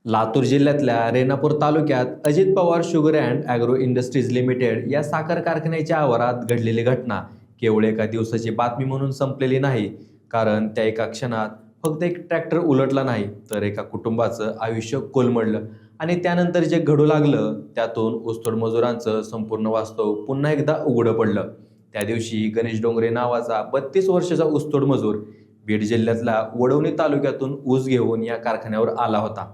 लातूर जिल्ह्यातल्या रेणापूर तालुक्यात Ajit Pawar sugar and agro industries limited या साखर कारखान्याच्या आवारात घडलेली घटना केवळ एका दिवसाची बातमी म्हणून संपलेली नाही. कारण त्या एका क्षणात फक्त एक ट्रॅक्टर उलटला नाही, तर एका कुटुंबाचं आयुष्य कोलमडलं आणि त्यानंतर जे घडू लागलं त्यातून ऊसतोड मजुरांचं संपूर्ण वास्तव पुन्हा एकदा उघडं पडलं. त्या दिवशी गणेश डोंगरे नावाचा 32 वर्षाचा ऊसतोड मजूर बीड जिल्ह्यातल्या वडवणी तालुक्यातून ऊस घेऊन या कारखान्यावर आला होता.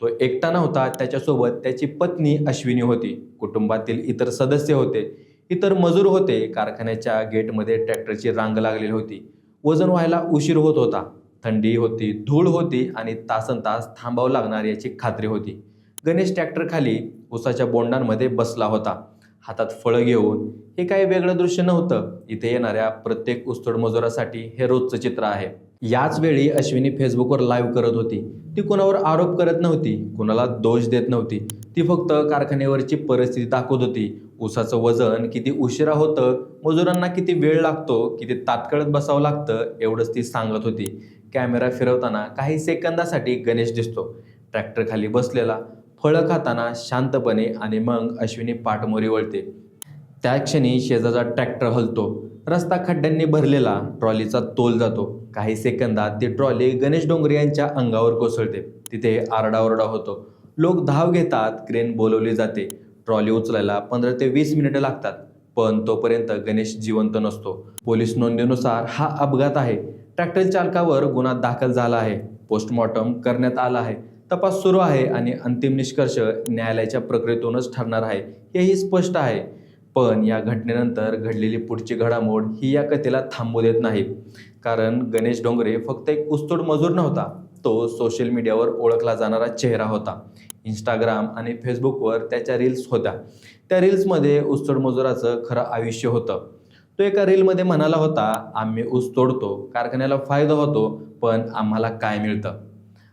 तो एकटा नव्हता, त्याच्यासोबत त्याची पत्नी अश्विनी होती. कुटुंबातील इतर सदस्य होते, इतर मजूर होते. कारखान्याच्या गेटमध्ये ट्रॅक्टरची रांग लागलेली होती. वजन व्हायला उशीर होत होता. थंडी होती, धूळ होती आणि तासनतास थांबावं लागणार याची खात्री होती. गणेश ट्रॅक्टर खाली उसाच्या बोंडांमध्ये बसला होता, हातात फळं घेऊन. हे काही वेगळं दृश्य नव्हतं. इथे येणाऱ्या प्रत्येक ऊसतोड मजुरासाठी हे रोजचं चित्र आहे. याच वेळी अश्विनी फेसबुकवर लाईव्ह करत होती. ती कुणावर आरोप करत नव्हती, कुणाला दोष देत नव्हती. ती फक्त कारखान्यावरची परिस्थिती दाखवत होती. ऊसाचं वजन किती उशिरा होतं, मजुरांना किती वेळ लागतो, किती तात्काळत बसावं लागतं, एवढंच ती सांगत होती. कॅमेरा फिरवताना काही सेकंदासाठी गणेश दिसतो, ट्रॅक्टर खाली बसलेला, फळं खाताना शांतपणे, आणि मग अश्विनी पाठमोरी वळते. त्या क्षणी शेजारचा ट्रॅक्टर हलतो. रस्ता खड्ड्यांनी भरलेला, ट्रॉलीचा तोल जातो. काही सेकंदात ती ट्रॉली गणेश डोंगरे यांच्या अंगावर कोसळते. तिथे आरडाओरडा होतो. लोक धाव घेतात, क्रेन बोलवली जाते. ट्रॉली उचलायला 15 ते 20 मिनिटं लागतात, पण तोपर्यंत गणेश जिवंत नसतो. पोलीस नोंदीनुसार हा अपघात आहे. ट्रॅक्टर चालकावर गुन्हा दाखल झाला आहे. पोस्टमॉर्टम करण्यात आला आहे. तपास सुरू आहे आणि अंतिम निष्कर्ष न्यायालयाच्या प्रक्रियेतूनच ठरणार आहे, हेही स्पष्ट आहे. पण या घटनेनंतर घडलेली पुढची घडामोड ही या कथेला थांबू देत नाही. कारण गणेश डोंगरे फक्त एक ऊसतोड मजूर नव्हता, तो सोशल मीडियावर ओळखला जाणारा चेहरा होता. इंस्टाग्राम आणि फेसबुकवर त्याच्या रील्स होत्या. त्या रील्समध्ये ऊसतोड मजुराचं खरं आयुष्य होतं. तो एका रीलमध्ये म्हणाला होता, आम्ही ऊस तोडतो, कारखान्याला फायदा होतो, पण आम्हाला काय मिळतं?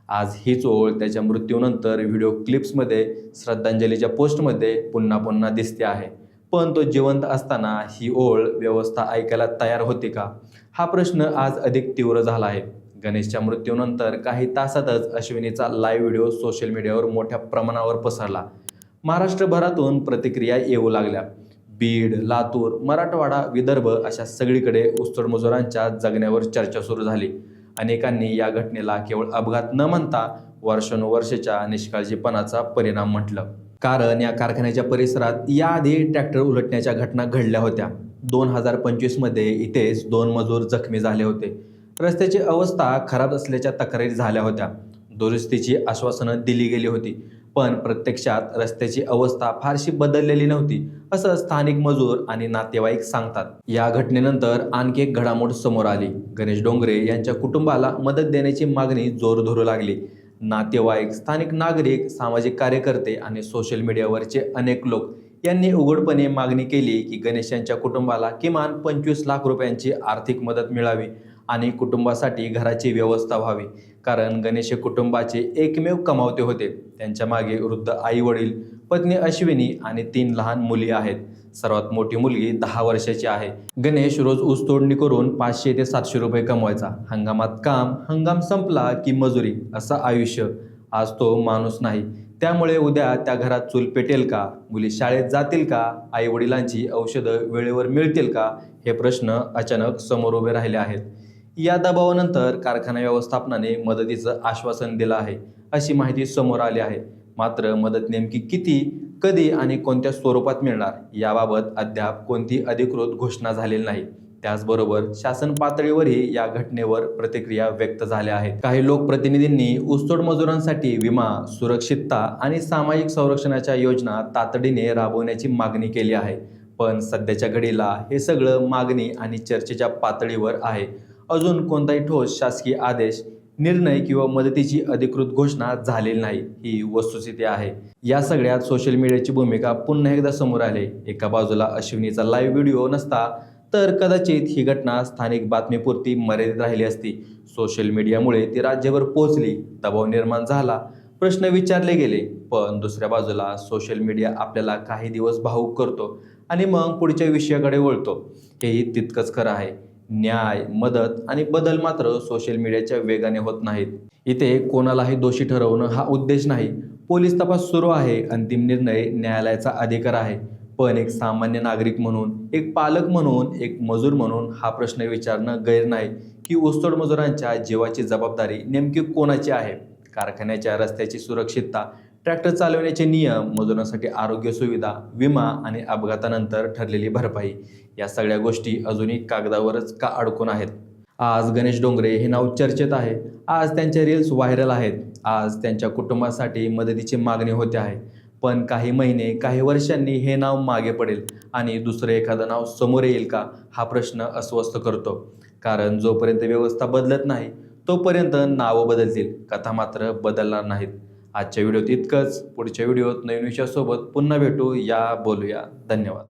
आज हीच ओळ त्याच्या मृत्यूनंतर व्हिडिओ क्लिप्समध्ये, श्रद्धांजलीच्या पोस्टमध्ये पुन्हा पुन्हा दिसते आहे. पण तो जिवंत असताना ही ओळ व्यवस्था ऐकायला तयार होती का? हा प्रश्न आज अधिक तीव्र झाला आहे. गणेशच्या मृत्यूनंतर काही तासातच अश्विनीचा लाईव्ह व्हिडिओ सोशल मीडियावर मोठ्या प्रमाणावर पसरला. महाराष्ट्रभरातून प्रतिक्रिया येऊ लागल्या. बीड, लातूर, मराठवाडा, विदर्भ अशा सगळीकडे ऊसतोड मजुरांच्या जगण्यावर चर्चा सुरू झाली. अनेकांनी या घटनेला केवळ अपघात न म्हणता वर्षानुवर्षाच्या निष्काळजीपणाचा परिणाम म्हटलं. कारण या कारखान्याच्या परिसरात याआधी ट्रॅक्टर उलटण्याच्या घटना घडल्या होत्या. 2025मध्ये इथेच 2 मजूर जखमी झाले होते. रस्त्याची अवस्था खराब असल्याच्या तक्रारी झाल्या होत्या. दुरुस्तीची आश्वासनं दिली गेली होती, पण प्रत्यक्षात रस्त्याची अवस्था फारशी बदललेली नव्हती, असं स्थानिक मजूर आणि नातेवाईक सांगतात. या घटनेनंतर आणखी एक घडामोड समोर आली. गणेश डोंगरे यांच्या कुटुंबाला मदत देण्याची मागणी जोर धरू लागली. नातेवाईक, स्थानिक नागरिक, सामाजिक कार्यकर्ते आणि सोशल मीडियावरचे अनेक लोक यांनी उघडपणे मागणी केली की गणेश यांच्या कुटुंबाला किमान 25 लाख रुपयांची आर्थिक मदत मिळावी आणि कुटुंबासाठी घराची व्यवस्था व्हावी. कारण गणेश हे कुटुंबाचे एकमेव कमावते होते. त्यांच्या मागे वृद्ध आई वडील, पत्नी अश्विनी आणि 3 लहान मुली आहेत. सर्वात मोठी मुलगी 10 वर्षाची आहे. गणेश रोज ऊस तोडणी करून 500 ते 700 रुपये कमवायचा. हंगामात काम, हंगाम संपला की मजुरी, असं आयुष्य. आज तो माणूस नाही. त्यामुळे उद्या त्या घरात चूल पेटेल का? मुली शाळेत जातील का? आई वडिलांची औषधं वेळेवर मिळतील का? हे प्रश्न अचानक समोर उभे राहिले आहेत. या दबावानंतर कारखाना व्यवस्थापनाने मदतीचं आश्वासन दिलं आहे, अशी माहिती समोर आली आहे. मात्र मदत नेमकी किती, कधी आणि कोणत्या स्वरूपात मिळणार याबाबत अद्याप कोणती अधिकृत घोषणा झालेली नाही. त्याचबरोबर शासन पातळीवरही या घटनेवर प्रतिक्रिया व्यक्त झाल्या आहेत. काही लोकप्रतिनिधींनी ऊसतोड मजुरांसाठी विमा, सुरक्षितता आणि सामाजिक संरक्षणाच्या योजना तातडीने राबवण्याची मागणी केली आहे. पण सध्याच्या घडीला हे सगळं मागणी आणि चर्चेच्या पातळीवर आहे. अजून कोणताही ठोस शासकीय आदेश, निर्णय किंवा मदतीची अधिकृत घोषणा झालेली नाही, ही वस्तुस्थिती आहे. या सगळ्यात सोशल मीडियाची भूमिका पुन्हा एकदा समोर आली. एका बाजूला अश्विनीचा लाईव्ह व्हिडिओ नसता तर कदाचित ही घटना स्थानिक बातमीपुरती मर्यादित राहिली असती. सोशल मीडियामुळे ती राज्यभर पोहोचली, दबाव निर्माण झाला, प्रश्न विचारले गेले. पण दुसऱ्या बाजूला सोशल मीडिया आपल्याला काही दिवस भावूक करतो आणि मग पुढच्या विषयाकडे वळतो. हेही तितकंच खरं आहे. न्याय, मदत आणि बदल मात्र सोशल मीडियाच्या वेगाने होत नाहीत. इथे कोणालाही दोषी ठरवणं हा उद्देश नाही. पोलीस तपास सुरू आहे, अंतिम निर्णय न्यायालयाचा अधिकार आहे. पण एक सामान्य नागरिक म्हणून, एक पालक म्हणून, एक मजूर म्हणून हा प्रश्न विचारणं गैर नाही की ऊसतोड मजुरांच्या जीवाची जबाबदारी नेमकी कोणाची आहे? कारखान्याच्या रस्त्याची सुरक्षितता, ट्रॅक्टर चालवण्याचे नियम, मजुरांसाठी आरोग्य सुविधा, विमा आणि अपघातानंतर ठरलेली भरपाई या सगळ्या गोष्टी अजूनही कागदावरच का अडकून आहेत? आज गणेश डोंगरे हे नाव चर्चेत आहे. आज त्यांचे रील्स व्हायरल आहेत. आज त्यांच्या कुटुंबासाठी मदतीची मागणी होते आहे. पण काही महिने, काही वर्षांनी हे नाव मागे पडेल आणि दुसरं एखादं नाव समोर येईल का? हा प्रश्न अस्वस्थ करतो. कारण जोपर्यंत व्यवस्था बदलत नाही, तोपर्यंत नावं बदलतील, कथा मात्र बदलणार नाहीत. आजच्या व्हिडिओत इतकंच. पुढच्या व्हिडिओत नवीन विषयासोबत पुन्हा भेटू. या बोलूया. धन्यवाद.